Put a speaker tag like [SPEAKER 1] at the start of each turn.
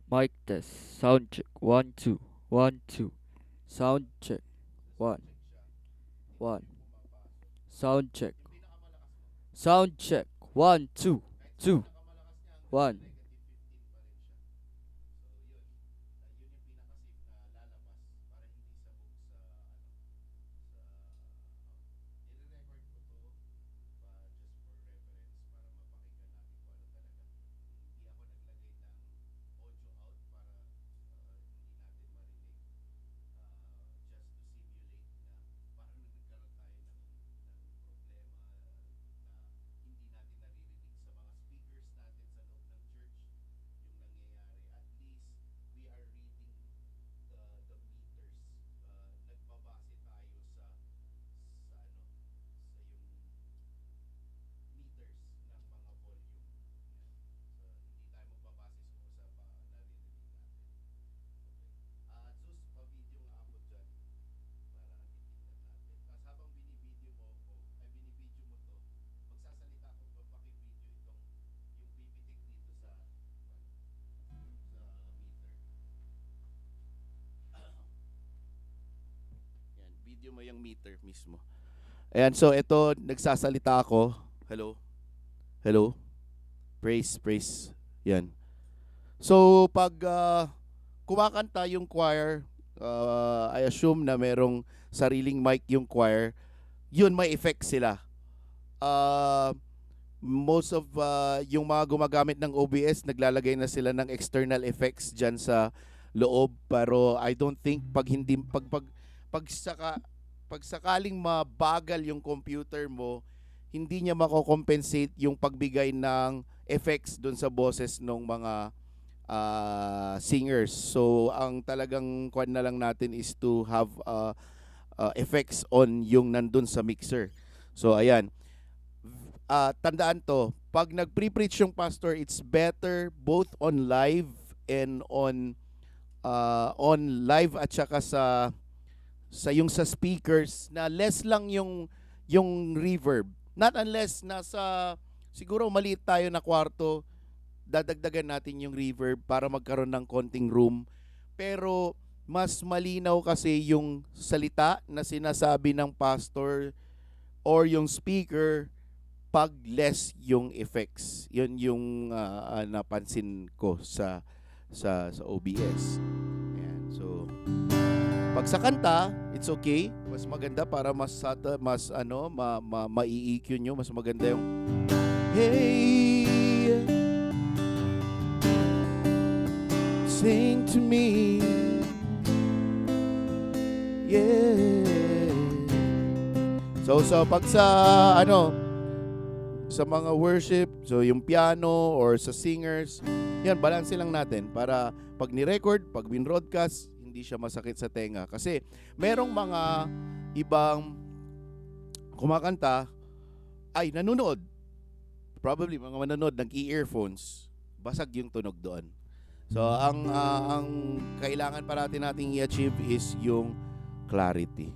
[SPEAKER 1] Mic test. Sound check. 1, 2. 1, 2. Sound check. 1, 1. Sound check. Sound check. 1, 2. 2. 1.
[SPEAKER 2] Yan, video mo yung meter mismo. Ayan, so ito, nagsasalita ako. Hello? Hello? Praise, praise. Yan. So, pag kumakanta yung choir, I assume na merong sariling mic yung choir, yun may effect sila. Uh, Most of yung mga gumagamit ng OBS, naglalagay na sila ng external effects dyan sa loob. Pero I don't think pag hindi, pag, saka, pag sakaling mabagal yung computer mo, hindi niya mako-compensate yung pagbigay ng effects dun sa boses ng mga singers. So, ang talagang kwan na lang natin is to have effects on yung nandun sa mixer. So, ayan. Tandaan to, pag nag-pre-preach yung pastor, it's better both on live and on live at saka sa yung sa speakers na less lang yung reverb. Not unless nasa siguro maliit tayo na kwarto, dadagdagan natin yung reverb para magkaroon ng konting room. Pero mas malinaw kasi yung salita na sinasabi ng pastor or yung speaker pag less yung effects. Yun yung napansin ko sa OBS. Ayan. So, pag sa kanta, it's okay. Mas maganda para mas ano, ma-EQ nyo. Mas maganda yung hey, sing to me. Yeah. So pag sa ano, sa mga worship, so yung piano or sa singers, yan, balance lang natin para pag ni-record, pag bin-broadcast, hindi siya masakit sa tenga. Kasi merong mga ibang kumakanta ay nanonood. Probably mga manonood nag-earphones, basag yung tunog doon. So ang kailangan parati nating i-achieve is yung clarity.